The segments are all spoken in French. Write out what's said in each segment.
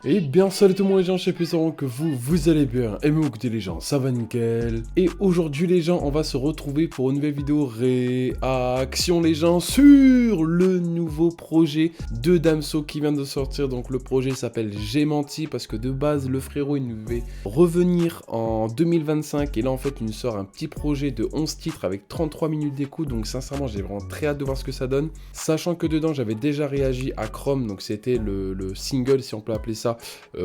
Et bien salut tout le monde les gens, j'espère que vous allez bien. Et vous écoutez les gens, ça va nickel. Et aujourd'hui les gens, on va se retrouver pour une nouvelle vidéo réaction les gens sur le nouveau projet de Damso qui vient de sortir. Donc le projet s'appelle J'ai menti parce que de base le frérot il devait revenir en 2025 et là en fait il nous sort un petit projet de 11 titres avec 33 minutes d'écoute. Donc sincèrement j'ai vraiment très hâte de voir ce que ça donne. Sachant que dedans j'avais déjà réagi à Chrome, donc c'était le single si on peut appeler ça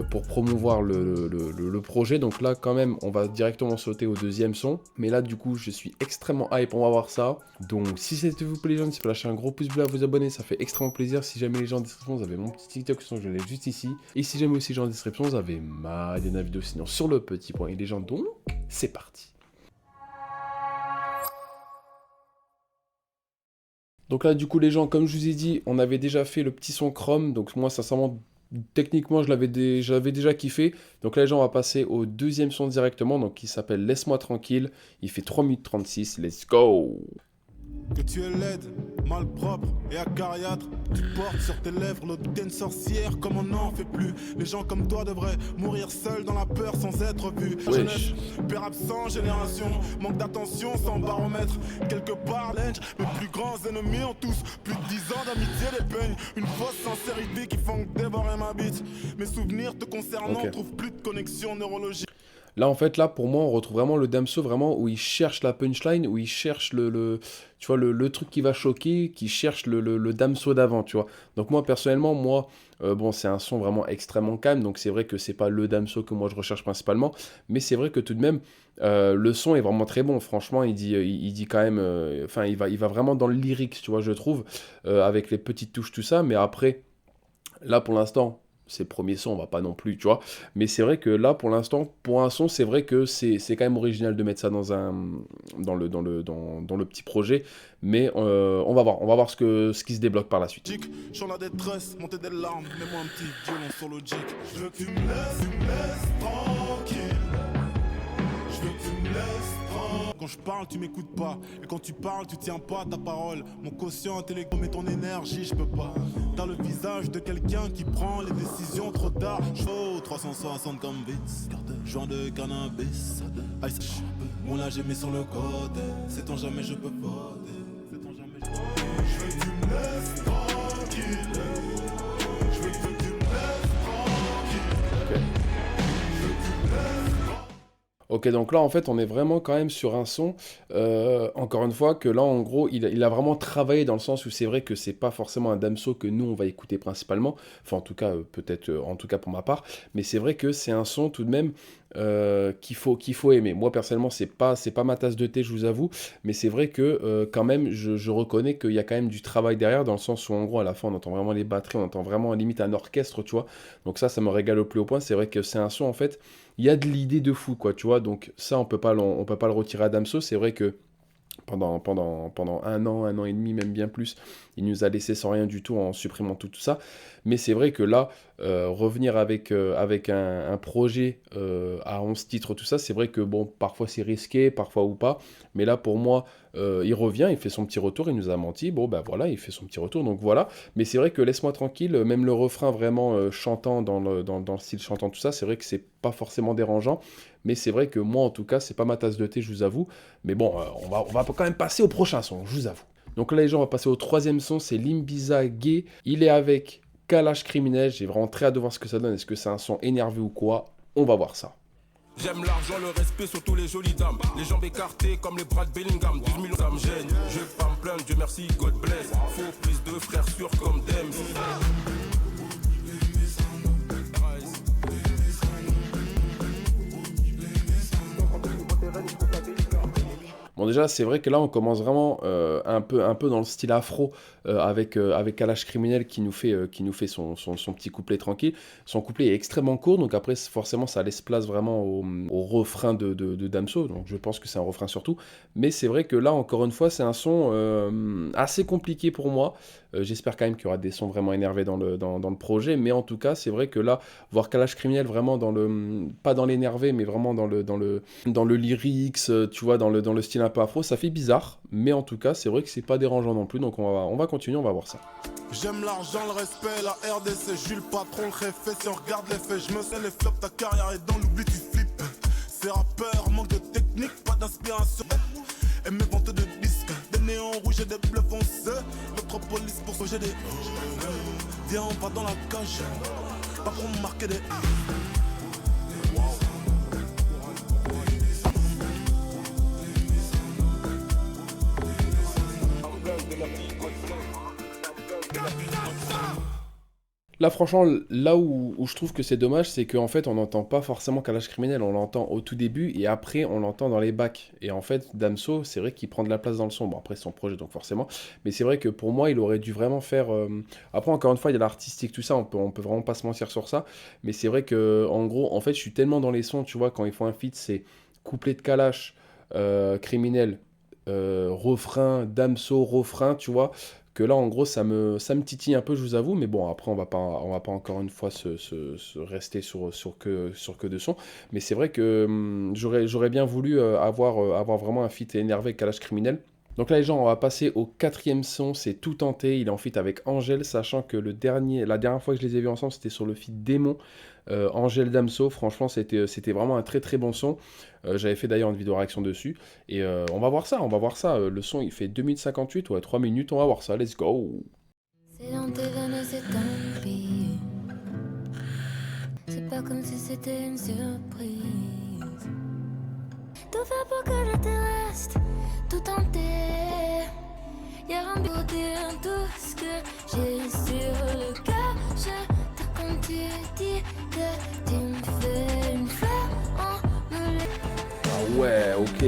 pour promouvoir le projet. Donc là quand même on va directement sauter au deuxième son, mais là du coup je suis extrêmement hype, on va voir ça. Donc si c'était vous plaît les gens, n'hésitez pas à lâcher un gros pouce bleu, à vous abonner, ça fait extrêmement plaisir. Si jamais les gens en description vous avez mon petit TikTok, sinon je l'ai juste ici, et si jamais aussi les gens en description vous avez ma dernière vidéo sinon sur le petit point. Et les gens, donc c'est parti. Donc là, du coup, les gens, comme je vous ai dit, on avait déjà fait le petit son Chrome. Donc moi, sincèrement, techniquement, j'avais déjà kiffé. Donc là, les gens, on va passer au deuxième son directement. Donc qui s'appelle Laisse-moi tranquille. Il fait 3 minutes 36. Let's go! Que tu es laide, malpropre et acariâtre. Tu portes sur tes lèvres l'odeur d'une sorcière comme on n'en fait plus. Les gens comme toi devraient mourir seuls dans la peur sans être vus. Jeunesse, père absent, génération, manque d'attention sans baromètre. Quelque part, l'enge, mes plus grands ennemis ont tous plus de 10 ans d'amitié, des peignes. Une fausse sincérité qui font dévorer ma bite. Mes souvenirs te concernant trouvent plus de connexion neurologique. Là, en fait, là, pour moi, on retrouve vraiment le Damso, vraiment, où il cherche la punchline, où il cherche tu vois, le truc qui va choquer, qui cherche le Damso d'avant, tu vois. Donc moi, personnellement, bon, c'est un son vraiment extrêmement calme, donc c'est vrai que c'est pas le Damso que moi je recherche principalement, mais c'est vrai que tout de même, le son est vraiment très bon, franchement, il dit quand même, enfin, il va vraiment dans le lyrics, tu vois, je trouve, avec les petites touches, tout ça, mais après, là, pour l'instant, c'est le premier son, on va pas non plus, tu vois. Mais c'est vrai que là, pour l'instant, pour un son, c'est vrai que c'est quand même original de mettre ça dans le petit projet. Mais on va voir ce qui se débloque par la suite. Je suis en la détresse, monter des larmes, mets-moi un petit violon sur logique. Je veux que tu me laisses tranquille. Je veux que tu me laisses tranquille. Quand je parle, tu m'écoutes pas. Et quand tu parles, tu tiens pas ta parole. Mon quotient intellectuel, mais ton énergie, je peux pas. T'as le visage de quelqu'un qui prend les décisions trop tard. Chaud, 360 comme Vince. Joint de cannabis. Ice, mon âge est mis sur le côté. Sait-on jamais je peux voter. Sait-on jamais je peux voter. Je veux que tu me laisses tranquille. Je veux que tu me laisses tranquille. Ok, donc là, en fait, on est vraiment quand même sur un son, encore une fois, que là, en gros, il a vraiment travaillé dans le sens où c'est vrai que c'est pas forcément un Damso que nous, on va écouter principalement, enfin, en tout cas, peut-être, en tout cas pour ma part, mais c'est vrai que c'est un son tout de même qu'il faut aimer. Moi, personnellement, c'est pas ma tasse de thé, je vous avoue, mais c'est vrai que quand même, je reconnais qu'il y a quand même du travail derrière, dans le sens où, en gros, à la fin, on entend vraiment les batteries, on entend vraiment limite un orchestre, tu vois, donc ça me régale au plus haut point, c'est vrai que c'est un son, en fait, il y a de l'idée de fou, quoi, tu vois. Donc ça, on peut pas le retirer à Damso. C'est vrai que pendant un an et demi, même bien plus, il nous a laissé sans rien du tout en supprimant tout ça. Mais c'est vrai que là, revenir avec un projet à 11 titres, tout ça, c'est vrai que bon, parfois c'est risqué, parfois ou pas. Mais là, pour moi, il revient, il fait son petit retour, il nous a menti. Bon, ben voilà, il fait son petit retour, donc voilà. Mais c'est vrai que Laisse-moi tranquille, même le refrain vraiment chantant dans le style chantant, tout ça, c'est vrai que c'est pas forcément dérangeant. Mais c'est vrai que moi, en tout cas, c'est pas ma tasse de thé, je vous avoue. Mais bon, on va quand même passer au prochain son, je vous avoue. Donc là, les gens, on va passer au troisième son, c'est Limbiza Gay. Il est avec Kalash Criminel, j'ai vraiment très hâte de voir ce que ça donne. Est-ce que c'est un son énervé ou quoi? On va voir ça. J'aime l'argent, le respect sur tous les jolies dames. Les jambes écartées comme les bras de Bellingham. 12 000 ça me gêne, je vais pas me plaindre, Dieu merci, God bless. Faut plus de frères sûrs comme Dems. Bon déjà c'est vrai que là on commence vraiment un peu dans le style afro avec Kalash Criminel qui nous fait son petit couplet tranquille. Son couplet est extrêmement court donc après forcément ça laisse place vraiment au refrain de Damso, donc je pense que c'est un refrain surtout. Mais c'est vrai que là encore une fois c'est un son assez compliqué pour moi. J'espère quand même qu'il y aura des sons vraiment énervés dans le projet, mais en tout cas, c'est vrai que là, voir Kalash Criminel vraiment pas dans l'énervé, mais vraiment dans le lyrics, tu vois, dans le style un peu afro, ça fait bizarre, mais en tout cas, c'est vrai que c'est pas dérangeant non plus, donc on va continuer, on va voir ça. J'aime l'argent, le respect, la RDC, je suis le patron, le réfé, si on regarde les faits, je me sais les flops, ta carrière est dans l'oubli, tu flippes. Ces rappeurs manquent de technique, pas d'inspiration. Et mes ventes de disques, des néons rouges et des bleus foncés. Métropolis pour sauger des. Viens, on va dans la cage, pas pour marquer des. Là, franchement, là où je trouve que c'est dommage, c'est qu'en fait, on n'entend pas forcément Kalash Criminel, on l'entend au tout début et après, on l'entend dans les bacs. Et en fait, Damso, c'est vrai qu'il prend de la place dans le son. Bon, après, c'est son projet, donc forcément. Mais c'est vrai que pour moi, il aurait dû vraiment faire. Après, encore une fois, il y a l'artistique, tout ça, on peut vraiment pas se mentir sur ça. Mais c'est vrai que, en gros, en fait, je suis tellement dans les sons, tu vois, quand ils font un feat, c'est couplet de Kalash, Criminel, refrain, Damso, refrain, tu vois que là, en gros, ça me titille un peu, je vous avoue, mais bon, après, on va pas encore une fois se rester sur que de son, mais c'est vrai que j'aurais bien voulu avoir vraiment un feat énervé avec Kalash Criminel. Donc là, les gens, on va passer au quatrième son, c'est Tout Tenté, il est en feat avec Angèle, sachant que la dernière fois que je les ai vus ensemble, c'était sur le feat Démon, Angèle Damso, franchement, c'était vraiment un très très bon son. J'avais fait d'ailleurs une vidéo réaction dessus, et on va voir ça, le son il fait 2 minutes 58, ouais, 3 minutes, on va voir ça, let's go. C'est dans tes veines, c'est tant pis. C'est pas comme si c'était une surprise. Tout faire pour que je te reste, tout tenter. Y'a un pour dire tout ce que j'ai sur le cœur. Je te quand tu dis que tu me fais une fleur en me Ah ouais, ok.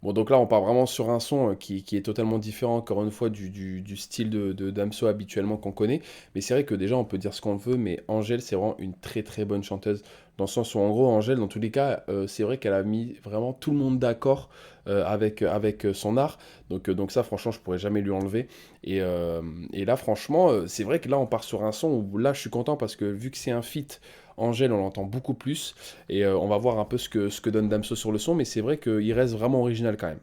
Bon, donc là, on part vraiment sur un son qui est totalement différent, encore une fois, du style de Damso habituellement qu'on connaît. Mais c'est vrai que déjà, on peut dire ce qu'on veut, mais Angèle, c'est vraiment une très très bonne chanteuse. Dans le sens où, en gros, Angèle, dans tous les cas, c'est vrai qu'elle a mis vraiment tout le monde d'accord avec son art. Donc ça, franchement, je pourrais jamais lui enlever. Et là, franchement, c'est vrai que là, on part sur un son où là, je suis content parce que vu que c'est un feat, Angèle, on l'entend beaucoup plus. Et on va voir un peu ce que donne Damso sur le son. Mais c'est vrai qu'il reste vraiment original quand même.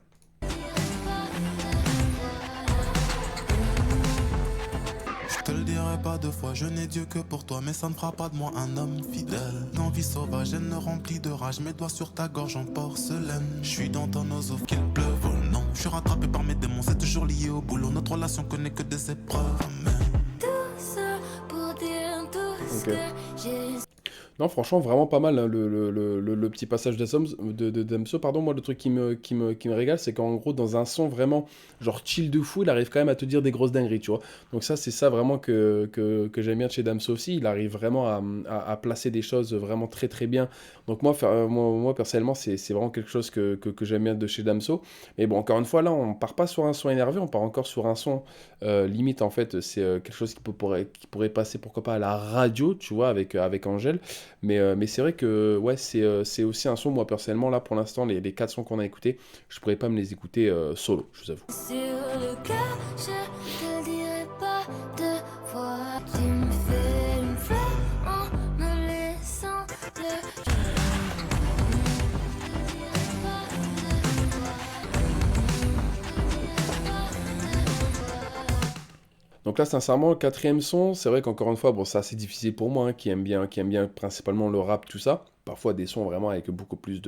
Je te le dirai pas deux fois, je n'ai Dieu que pour toi, mais ça ne fera pas de moi un homme fidèle. D'envie sauvage, elle ne remplit de rage, mes doigts sur ta gorge en porcelaine. Je suis dans ton oseau, qu'il pleuve ou non. Je suis rattrapé par mes démons, c'est toujours lié au boulot. Notre relation connaît que des épreuves, amen. tout ça pour dire tout ce Ok. que j'ai. Non, franchement, vraiment pas mal, hein, le petit passage de Damso. Pardon, moi, le truc qui me régale, c'est qu'en gros, dans un son vraiment genre chill de fou, il arrive quand même à te dire des grosses dingueries, tu vois. Donc ça, c'est ça vraiment que j'aime bien de chez Damso aussi. Il arrive vraiment à placer des choses vraiment très très bien. Donc moi personnellement, c'est vraiment quelque chose que j'aime bien de chez Damso. Mais bon, encore une fois, là, on part pas sur un son énervé, on part encore sur un son limite, en fait, c'est quelque chose qui pourrait passer, pourquoi pas, à la radio, tu vois, avec Angèle. Mais c'est vrai que ouais, c'est aussi un son, moi personnellement, là pour l'instant, les 4 sons qu'on a écoutés, je pourrais pas me les écouter solo, je vous avoue. Sur le cœur, je te le dirai pas deux fois. Tu me fais une fleur en me laissant le. Donc là, sincèrement, le quatrième son, c'est vrai qu'encore une fois, bon, c'est assez difficile pour moi, hein, qui aime bien principalement le rap, tout ça. Parfois des sons vraiment avec beaucoup plus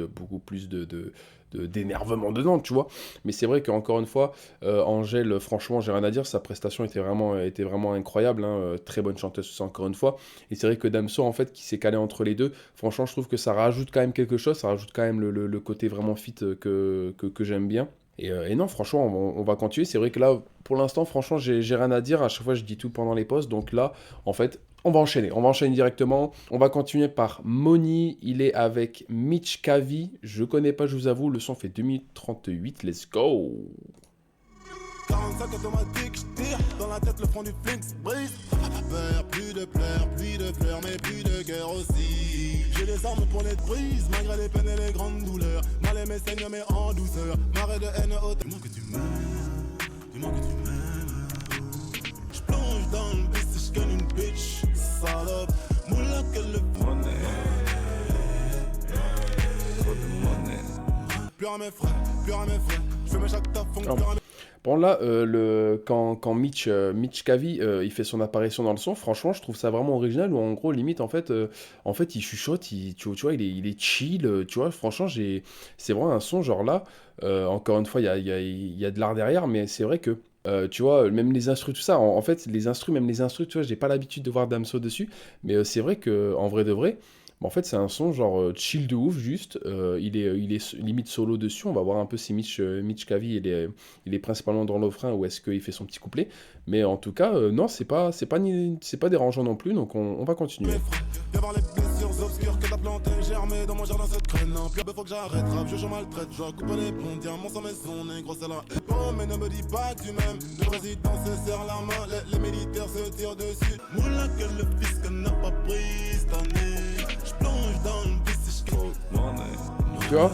d'énervement dedans, tu vois. Mais c'est vrai qu'encore une fois, Angèle, franchement, j'ai rien à dire, sa prestation était vraiment incroyable, hein, très bonne chanteuse, ça, encore une fois. Et c'est vrai que Damso, en fait, qui s'est calé entre les deux, franchement, je trouve que ça rajoute quand même quelque chose, ça rajoute quand même le côté vraiment fit que j'aime bien. Et non, franchement, on va continuer. C'est vrai que là, pour l'instant, franchement, j'ai rien à dire. À chaque fois, je dis tout pendant les posts. Donc là, en fait, on va enchaîner. On va enchaîner directement. On va continuer par Moni. Il est avec Mitch Kavi. Je connais pas, je vous avoue. Le son fait 2 minutes 38. Let's go. 45 automatique, je tire dans la tête, le front du flinks brise. Plus de pleurs, mais plus de guerre aussi. J'ai des armes pour les brises, malgré les peines et les grandes douleurs. Mal aimé saigne mais en douceur, marée de haine au tellement que tu meurs. dis-moi que tu m'aimes. J'plonge dans le bus et j'gagne une bitch. Salope, moula qu'elle le monnaie. Plus à mes frères, plus à mes frères. J'fais mes chaque taf, plus à mes Bon là, quand Mitch Kavi il fait son apparition dans le son, franchement, je trouve ça vraiment original. Où en gros, limite, en fait, il chuchote, tu vois, il est chill, tu vois. Franchement, c'est vraiment un son genre là. Encore une fois, il y a de l'art derrière, mais c'est vrai que tu vois, même les instrus, tout ça. En fait, même les instrus, tu vois, j'ai pas l'habitude de voir Damso dessus, mais c'est vrai que en vrai de vrai. Bah, en fait, c'est un son genre chill de ouf, juste. Il est limite solo dessus. On va voir un peu si Mitch Kavi il est principalement dans le refrain ou est-ce qu'il fait son petit couplet. Mais en tout cas, non, c'est pas dérangeant non plus. Donc on va continuer. frères. Viens voir les blessures obscures que t'as plantées, germées dans mon jardin cette graine. Non, plus faut que j'arrête, rap, je maltraite, je dois couper les ponts, diamants sans maison, négro, c'est là. Oh, mais ne me dis pas que tu m'aimes. Le président se serre la main, les militaires se tirent dessus. Moula que le fisc n'a pas pris cette année. J'plonge dans le bus et j'gagne. Tu vois?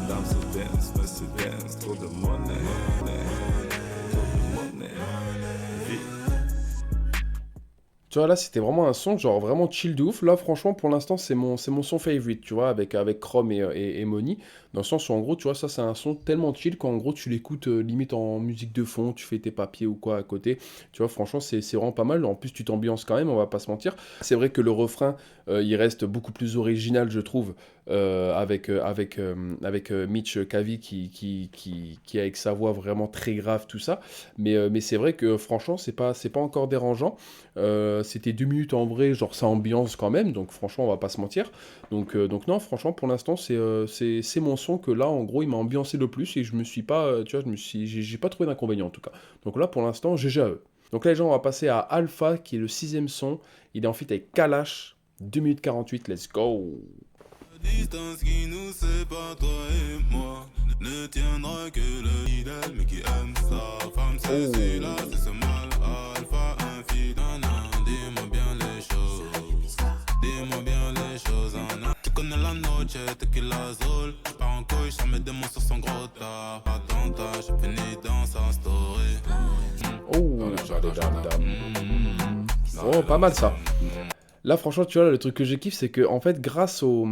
Tu vois, là, c'était vraiment un son, genre vraiment chill de ouf. Là, franchement, pour l'instant, c'est mon son favorite, tu vois, avec Chrome et Moni. Dans le sens où, en gros, tu vois, ça, c'est un son tellement chill qu'en gros, tu l'écoutes limite en musique de fond, tu fais tes papiers ou quoi à côté. Tu vois, franchement, c'est vraiment pas mal. En plus, tu t'ambiances quand même, on va pas se mentir. C'est vrai que le refrain, il reste beaucoup plus original, je trouve, avec Mitch Kavi qui est avec sa voix vraiment très grave, tout ça. Mais c'est vrai que, franchement, c'est pas encore dérangeant. C'était 2 minutes en vrai, genre ça ambiance quand même, donc franchement on va pas se mentir. Donc non, franchement pour l'instant c'est mon son que là en gros il m'a ambiancé le plus et je me suis pas, tu vois, j'ai pas trouvé d'inconvénient en tout cas. Donc là pour l'instant GG à eux. Donc là les gens on va passer à Alpha qui est le 6ème son, il est en feat avec Kalash, 2 minutes 48, let's go. Distance qui nous sépare, toi et moi, ne tiendra que le fidèle, mais qui aime sa femme, c'est celui-là, c'est ce mal alpha infidèle. Dis-moi bien les choses en un. Tu connais la noche, tequila azul. J'pars en couille, j'en mets des mots sur son gros tas. Attentat, j'ai fini dans sa story. Oh, pas mal ça. Là, franchement, tu vois, le truc que je kiffe, c'est que, en fait, grâce au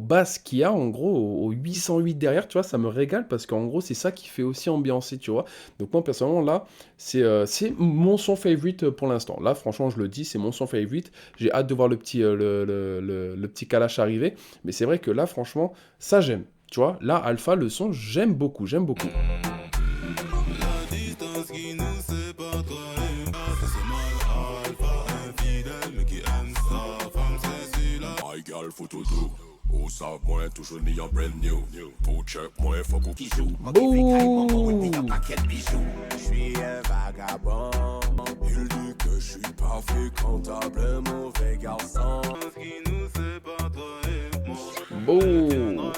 bass qu'il y a, en gros, au 808 derrière, tu vois, ça me régale parce qu'en gros, c'est ça qui fait aussi ambiancer, tu vois. Donc, moi, personnellement, là, c'est mon son favorite pour l'instant. Là, franchement, je le dis, c'est mon son favorite. J'ai hâte de voir le petit Kalash arriver. Mais c'est vrai que là, franchement, ça, j'aime. Tu vois, là, Alpha, le son, j'aime beaucoup, j'aime beaucoup. La distance qui nous sépare, toi et moi, c'est ce mal alpha infidèle, mais qui aime sa femme, c'est celui-là. My girl for to do. Who savent moi toujours ni en brand new. Pour check moi faut qu'on joue. Bouh. Je suis un vagabond. Il dit que je suis pas fréquentable, mauvais garçon. Qui nous sépare, toi et moi. Bouh.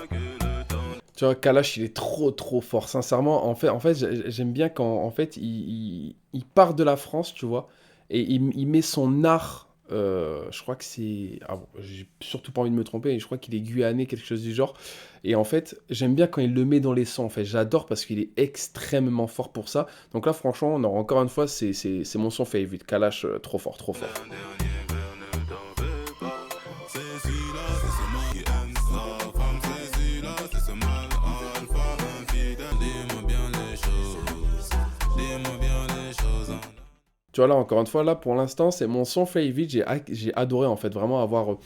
Tu vois, Kalash, il est trop fort. Sincèrement, en fait j'aime bien quand en fait, il part de la France, tu vois, et il met son art. Je crois que c'est. Ah bon, j'ai surtout pas envie de me tromper, je crois qu'il est guyanais, quelque chose du genre. Et en fait, j'aime bien quand il le met dans les sons. En fait, j'adore parce qu'il est extrêmement fort pour ça. Donc là, franchement, non, encore une fois, c'est mon son favorite. Kalash, trop fort, trop fort. Tu vois là, encore une fois, là, pour l'instant, c'est mon son favorite. J'ai adoré, en fait, vraiment avoir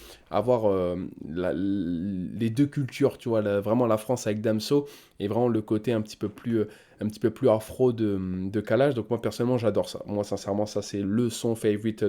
les deux cultures, tu vois, vraiment la France avec Damso et vraiment le côté un petit peu plus afro de Kalash. Donc moi, personnellement, j'adore ça. Moi, sincèrement, ça, c'est le son favorite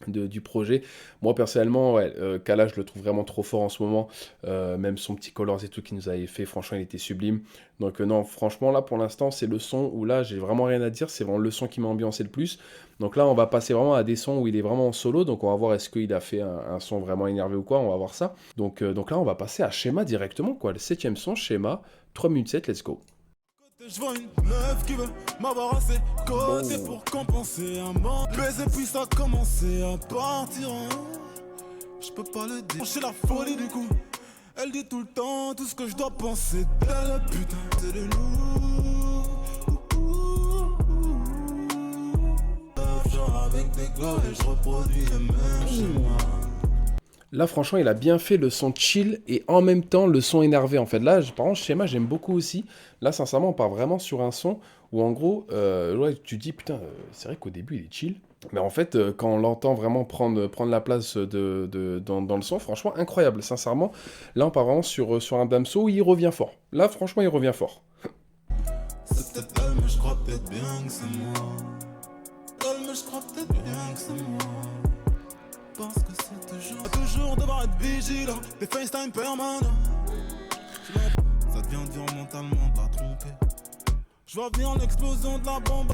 du projet. Moi personnellement, ouais, Kalash, je le trouve vraiment trop fort en ce moment. Même son petit Colors et tout qu'il nous avait fait, franchement, il était sublime. Donc non, franchement, là, pour l'instant, c'est le son où là, j'ai vraiment rien à dire. C'est vraiment le son qui m'a ambiancé le plus. Donc là, on va passer vraiment à des sons où il est vraiment en solo. Donc on va voir est-ce qu'il a fait un son vraiment énervé ou quoi. On va voir ça. Donc là, on va passer à Schéma directement, quoi. Le 7ème son, Schéma, 3 minutes 7, let's go. Je vois une meuf qui veut m'avoir à ses côtés pour compenser un manque. Baiser puis ça a commencé à partir. Je peux pas le dire, j'ai la folie du coup. Elle dit tout le temps tout ce que je dois penser d'elle. Putain, c'est de nous. avec des gars et je reproduis les mêmes schémas. Là, franchement, il a bien fait le son chill et en même temps le son énervé. En fait, là, par contre, Schéma, j'aime beaucoup aussi. Là, sincèrement, on part vraiment sur un son où, en gros, ouais, tu dis, putain, c'est vrai qu'au début, il est chill. Mais en fait, quand on l'entend vraiment prendre la place dans le son, franchement, incroyable. Sincèrement, là, on part vraiment sur un Damso où il revient fort. Là, franchement, il revient fort. C'est peut-être elle, mais je crois peut-être bien que c'est moi. Elle, mais je crois peut-être bien que c'est moi. Parce que c'est toujours devoir être vigilant, des FaceTime permanents. Ça devient dur mentalement de la tromper. Je vois venir l'explosion de la bombe.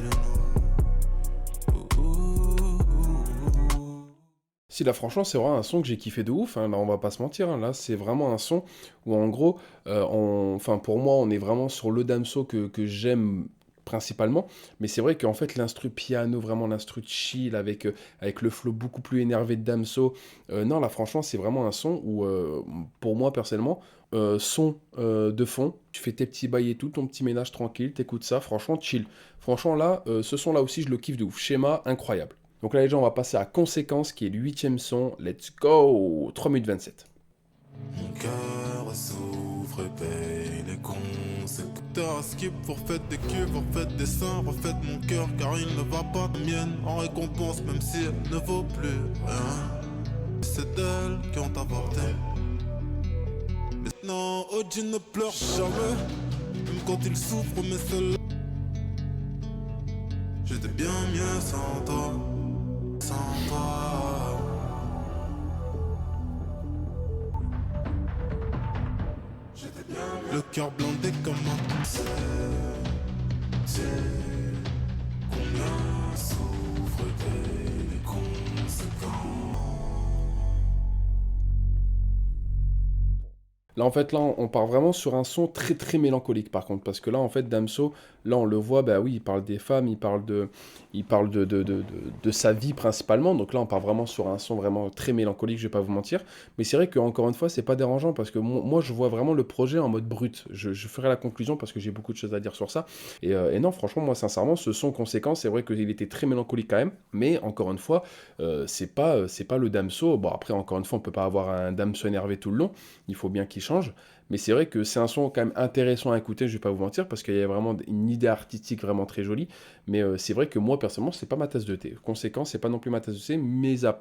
Si là franchement c'est vraiment un son que j'ai kiffé de ouf, hein. Là on va pas se mentir, hein. Là c'est vraiment un son où en gros, enfin pour moi on est vraiment sur le Damso que j'aime principalement, mais c'est vrai qu'en fait l'instru piano, vraiment l'instru chill avec le flow beaucoup plus énervé de Damso, non là franchement c'est vraiment un son où pour moi personnellement, son de fond, tu fais tes petits bails et tout, ton petit ménage tranquille, t'écoutes ça, franchement chill. Franchement là, ce son là aussi je le kiffe de ouf, Schéma incroyable. Donc là les gens on va passer à Conséquence qui est le 8ème son, let's go, 3 minutes 27. Mon cœur souffre et paye les conséquences. Skip, forfait des cubes, forfait des seins, refait mon cœur car il ne va pas de mienne. En récompense, même si elle ne vaut plus rien. C'est d'elle qui ont avorté. Mais non, Oji ne pleure jamais, même quand il souffre, mais seul. J'étais bien mieux sans toi, sans toi. Le cœur blindé comme un c'est combien souffre les conséquences. Là en fait là on part vraiment sur un son très très mélancolique par contre, parce que là en fait Damso, là on le voit, bah oui il parle des femmes, il parle de sa vie principalement, donc là on part vraiment sur un son vraiment très mélancolique, je vais pas vous mentir, mais c'est vrai que encore une fois c'est pas dérangeant parce que moi je vois vraiment le projet en mode brut, je ferai la conclusion parce que j'ai beaucoup de choses à dire sur ça, et non franchement moi sincèrement ce son Conséquence, c'est vrai qu'il était très mélancolique quand même, mais encore une fois c'est pas le Damso, bon après encore une fois on peut pas avoir un Damso énervé tout le long, il faut bien qu'il change, mais c'est vrai que c'est un son quand même intéressant à écouter, je vais pas vous mentir, parce qu'il y a vraiment une idée artistique vraiment très jolie, mais c'est vrai que moi personnellement c'est pas ma tasse de thé. Conséquence, c'est pas non plus ma tasse de thé, mis à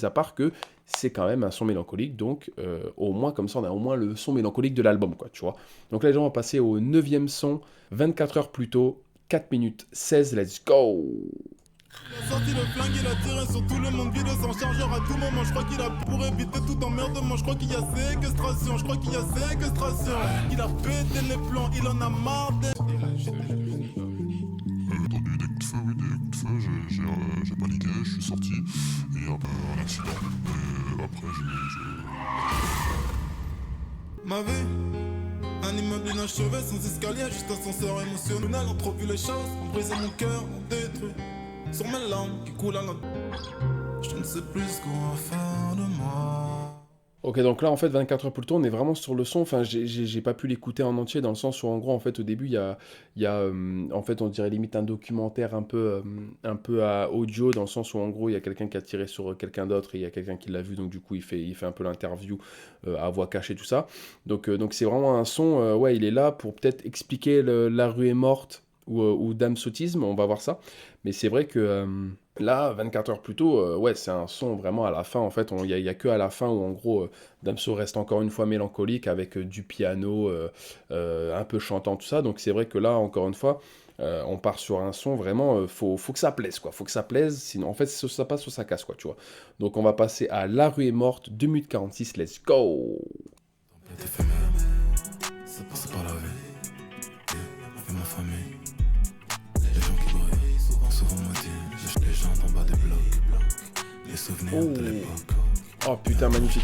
part que c'est quand même un son mélancolique, donc au moins comme ça on a au moins le son mélancolique de l'album, quoi, tu vois. Donc là les gens vont passer au 9ème son, 24 heures plus tôt, 4 minutes 16, let's go. Il a sorti le flingue, il a tiré sur tout le monde, vide sans chargeur à tout moment. Je crois qu'il a pour éviter tout emmerdement. Je crois qu'il y a séquestration, je crois qu'il y a séquestration. Il a pété les plans, il en a marre d'être. Entendu des coups de feu, oui, des coups de feu, j'ai paniqué, je suis sorti, et un accident. Et après, Ma vie, un immeuble inachevé sans escalier, juste ascenseur émotionnel. On trop vu les choses, on brisé mon cœur, on détruit. Sur mes larmes qui coulent à la... Je ne sais plus ce qu'on va faire de moi. Ok, donc là en fait 24 heures plus tôt on est vraiment sur le son, enfin j'ai pas pu l'écouter en entier dans le sens où en gros en fait au début il y a en fait on dirait limite un documentaire un peu à audio, dans le sens où en gros il y a quelqu'un qui a tiré sur quelqu'un d'autre et il y a quelqu'un qui l'a vu, donc du coup il fait un peu l'interview à voix cachée tout ça, donc c'est vraiment un son, ouais il est là pour peut-être expliquer La rue est morte ou Damsotisme, on va voir ça, mais c'est vrai que... Là, 24 heures plus tôt, ouais, c'est un son vraiment à la fin, en fait, il y a que à la fin où, en gros, Damso reste encore une fois mélancolique avec du piano un peu chantant, tout ça, donc c'est vrai que là, encore une fois, on part sur un son vraiment, faut que ça plaise, quoi, faut que ça plaise, sinon, en fait, si ça passe ou ça casse, quoi, tu vois. Donc on va passer à La rue est morte, 2 minutes 46, let's go. C'est pas la vie, et ma famille. Les gens qui brillent, souvent moitié. Les gens en bas des blocs, les souvenirs de l'époque. Oh putain, magnifique.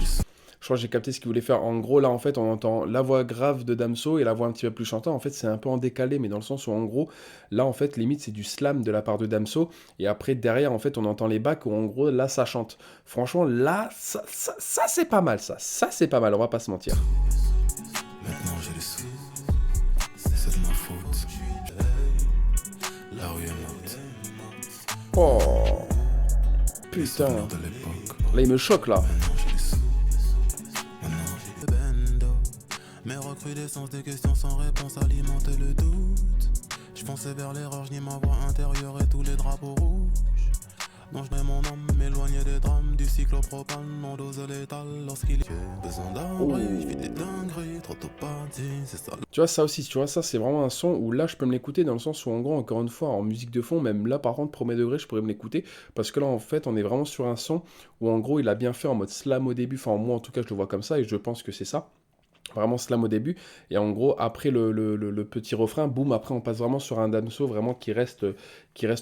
Je crois que j'ai capté ce qu'il voulait faire. En gros, là, en fait, on entend la voix grave de Damso et la voix un petit peu plus chantante. En fait, c'est un peu en décalé, mais dans le sens où, en gros, là, en fait, limite, c'est du slam de la part de Damso. Et après, derrière, en fait, on entend les bacs où, en gros, là, ça chante. Franchement, là, ça c'est pas mal, ça. Ça, c'est pas mal, on va pas se mentir. Maintenant, j'ai les sous. C'est de ma faute. La rue est morte. Oh. Putain. Là, il me choque, là. Mes recrudescences des questions sans réponse alimentaient le doute. Je fonçais vers l'erreur, je nie ma voix intérieure et tous les drapeaux rouges. Non, je mets mon âme, m'éloigner des drames, du cyclopropane, en dose létale. Lorsqu'il y a besoin d'abri, je vis des dingueries, trop topatie, c'est ça. Tu vois, ça aussi, tu vois, ça, c'est vraiment un son où là, je peux me l'écouter dans le sens où, en gros, encore une fois, en musique de fond, même là, par contre, premier degré, je pourrais me l'écouter. Parce que là, en fait, on est vraiment sur un son où, en gros, il a bien fait en mode slam au début. Enfin, moi, en tout cas, je le vois comme ça et je pense que c'est ça. Vraiment slam au début, et en gros, après le petit refrain, boum, après on passe vraiment sur un Damso vraiment qui reste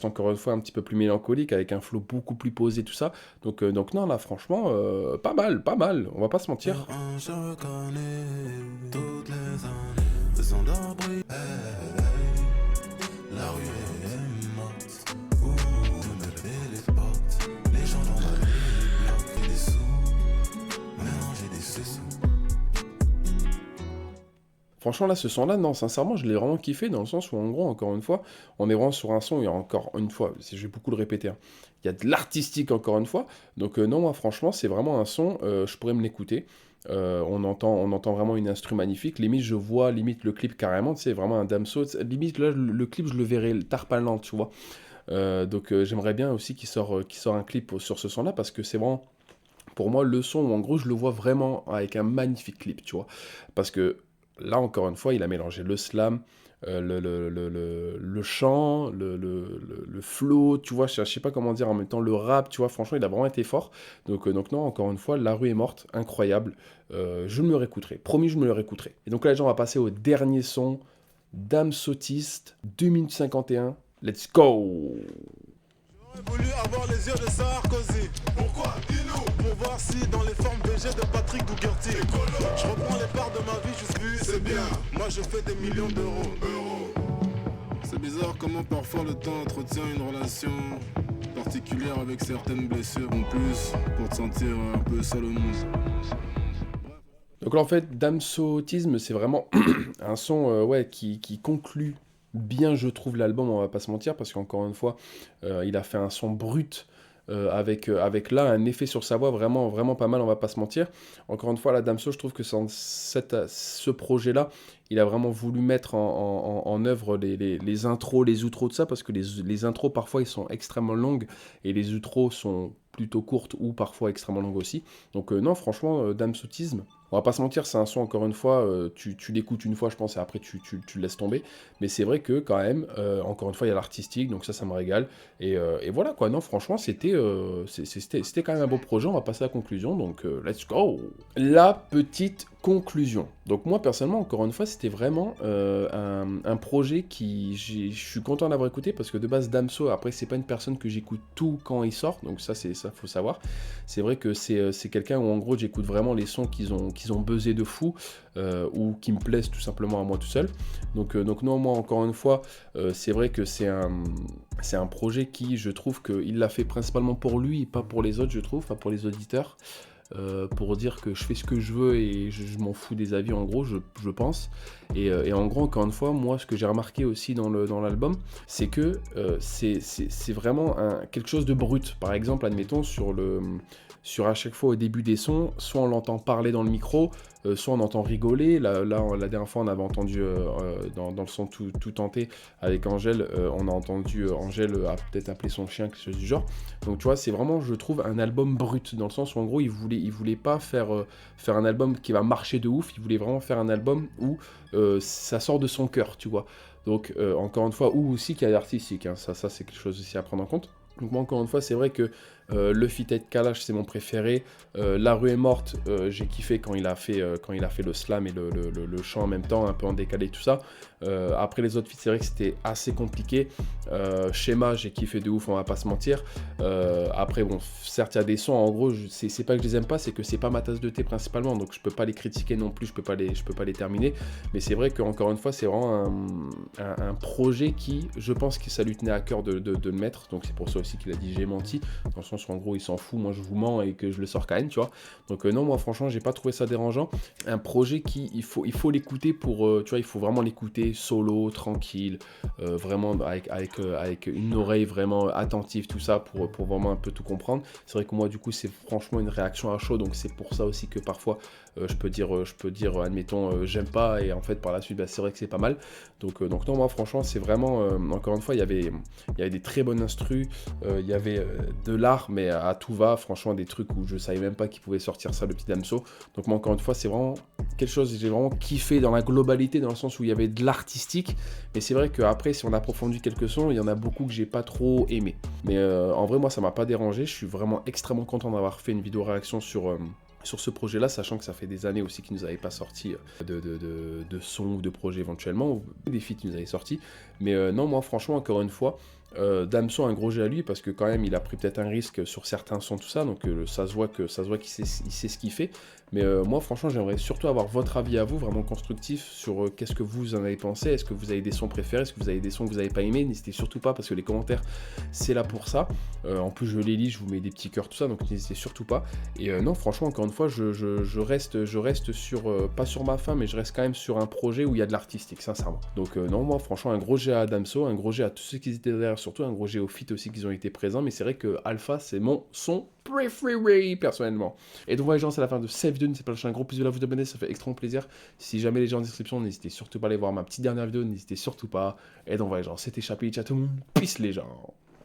encore une fois un petit peu plus mélancolique, avec un flow beaucoup plus posé, tout ça. Donc non, là, franchement, pas mal, on va pas se mentir. Je connais toutes les années, besoin d'abri, la rue est morte, me lever les portes, les gens dans ma vie bloquent des sous, maintenant j'ai des sous. Franchement, là, ce son-là, non, sincèrement, je l'ai vraiment kiffé dans le sens où, en gros, encore une fois, on est vraiment sur un son, et encore une fois, je vais beaucoup le répéter, hein, il y a de l'artistique, encore une fois. Donc, non, moi, franchement, c'est vraiment un son, je pourrais me l'écouter. On entend vraiment une instru magnifique. Limite, je vois limite le clip carrément, tu sais, vraiment un Damso. Limite, là, le clip, je le verrais tarpalant, tu vois. Donc, j'aimerais bien aussi qu'il sort un clip sur ce son-là, parce que c'est vraiment, pour moi, le son où, en gros, je le vois vraiment avec un magnifique clip, tu vois. Parce que là, encore une fois, il a mélangé le slam, le chant, le flow, tu vois, je sais pas comment dire, en même temps, le rap, tu vois, franchement, il a vraiment été fort. Donc non, encore une fois, La Rue est morte, incroyable. Je me le réécouterai, promis, je me le réécouterai. Et donc là, les gens, on va passer au dernier son, Damsotiste, 2 minutes 51, let's go! J'aurais voulu avoir les yeux de Sarkozy. Pourquoi? Dis-nous. Pour voir si dans les formes VG de Patrick Dougherty, je reprends les parts de ma vie jusqu'à c'est bien. Moi je fais des millions d'euros. C'est bizarre comment parfois le temps entretient une relation particulière avec certaines blessures en plus pour te sentir un peu seul au monde. Donc là, en fait, Damsotisme, c'est vraiment un son ouais, qui conclut bien, je trouve, l'album, on va pas se mentir, parce qu'encore une fois, il a fait un son brut, avec là un effet sur sa voix vraiment, vraiment pas mal, on va pas se mentir. Encore une fois, la Damso, je trouve que ce projet-là, il a vraiment voulu mettre en œuvre les intros, les outros de ça, parce que les intros, parfois, ils sont extrêmement longues, et les outros sont plutôt courtes, ou parfois extrêmement longues aussi. Donc non, franchement, Damsotisme, on va pas se mentir, c'est un son, encore une fois, tu l'écoutes une fois, je pense, et après tu le laisses tomber. Mais c'est vrai que, quand même, encore une fois, il y a l'artistique, donc ça me régale. Et voilà, quoi. Non, franchement, c'était quand même un beau projet. On va passer à la conclusion, donc let's go. La petite conclusion. Donc moi, personnellement, encore une fois, c'était vraiment un projet qui... Je suis content d'avoir écouté, parce que de base, Damso, après, c'est pas une personne que j'écoute tout quand il sort, donc ça, faut savoir. C'est vrai que c'est quelqu'un où, en gros, j'écoute vraiment les sons qu'ils ont buzzé de fou, ou qui me plaisent tout simplement à moi tout seul. Donc non, moi, encore une fois, c'est vrai que c'est un projet qui, je trouve qu'il l'a fait principalement pour lui et pas pour les autres, je trouve, pas pour les auditeurs. Pour dire que je fais ce que je veux et je m'en fous des avis, en gros, je pense. Et en gros, encore une fois, moi, ce que j'ai remarqué aussi dans l'album, c'est que c'est vraiment quelque chose de brut. Par exemple, admettons, sur à chaque fois au début des sons, soit on l'entend parler dans le micro, soit on entend rigoler. Là, la dernière fois, on avait entendu dans le son tout tenté avec Angèle, on a entendu Angèle a peut-être appelé son chien, quelque chose du genre. Donc tu vois, c'est vraiment, je trouve, un album brut, dans le sens où, en gros, il voulait pas faire un album qui va marcher de ouf. Il voulait vraiment faire un album où ça sort de son cœur, tu vois. Donc encore une fois, ou aussi qu'il y a l'artistique, hein, ça c'est quelque chose aussi à prendre en compte. Donc moi, encore une fois, c'est vrai que le feat avec Kalash, c'est mon préféré. La Rue est morte, j'ai kiffé quand il a fait le slam et le chant en même temps, un peu en décalé, tout ça. Après les autres feats, c'est vrai que c'était assez compliqué. Schéma, j'ai kiffé de ouf, on va pas se mentir. Après, bon, certes, il y a des sons, en gros, c'est pas que je les aime pas, c'est que c'est pas ma tasse de thé principalement, donc je peux pas les critiquer non plus, je peux pas les terminer. Mais c'est vrai qu'encore une fois, c'est vraiment un projet qui, je pense que ça lui tenait à cœur de le mettre, donc c'est pour ça aussi qu'il a dit j'ai menti, dans le sens sens où en gros il s'en fout, moi je vous mens et que je le sors quand même, tu vois. Donc non, moi franchement j'ai pas trouvé ça dérangeant. Un projet qui, il faut l'écouter pour, tu vois, il faut vraiment l'écouter solo, tranquille, vraiment avec une oreille vraiment attentive, tout ça, pour vraiment un peu tout comprendre. C'est vrai que moi du coup c'est franchement une réaction à chaud, donc c'est pour ça aussi que parfois je peux dire admettons j'aime pas, et en fait par la suite bah, c'est vrai que c'est pas mal. Donc non, moi franchement c'est vraiment, encore une fois il y avait des très bonnes instrus, il y avait de l'art mais à tout va, franchement des trucs où je savais même pas qu'il pouvait sortir ça, le petit Damso. Donc moi encore une fois c'est vraiment quelque chose que j'ai vraiment kiffé dans la globalité, dans le sens où il y avait de l'artistique, mais c'est vrai qu'après si on approfondit quelques sons, il y en a beaucoup que j'ai pas trop aimé. Mais en vrai moi ça m'a pas dérangé, je suis vraiment extrêmement content d'avoir fait une vidéo réaction sur ce projet-là, sachant que ça fait des années aussi qu'ils nous avaient pas sorti de son ou de projet éventuellement, ou des feats qu'ils nous avaient sortis. Mais non, moi franchement, encore une fois, Damso, un gros G à lui, parce que quand même il a pris peut-être un risque sur certains sons, tout ça, donc ça se voit qu'il sait ce qu'il fait. Mais moi franchement j'aimerais surtout avoir votre avis à vous, vraiment constructif, sur qu'est-ce que vous en avez pensé. Est-ce que vous avez des sons préférés, est-ce que vous avez des sons que vous n'avez pas aimés? N'hésitez surtout pas, parce que les commentaires c'est là pour ça. En plus je les lis, je vous mets des petits cœurs, tout ça, donc n'hésitez surtout pas. Et non, franchement encore une fois je reste sur, pas sur ma faim, mais je reste quand même sur un projet où il y a de l'artistique, sincèrement. Donc non, moi franchement un gros G à Damso, un gros G à tous ceux qui étaient derrière, surtout un gros G aux feats aussi qui ont été présents. Mais c'est vrai que Alpha c'est mon son préféré personnellement. Et donc voilà les gens, c'est la fin de cette vidéo. N'hésitez pas à lâcher un gros pouce bleu, vous abonner, ça fait extrêmement plaisir. Si jamais les gens en description, n'hésitez surtout pas à aller voir ma petite dernière vidéo, n'hésitez surtout pas. Et donc voilà les gens, c'était Chapi, ciao tout le monde, peace les gens.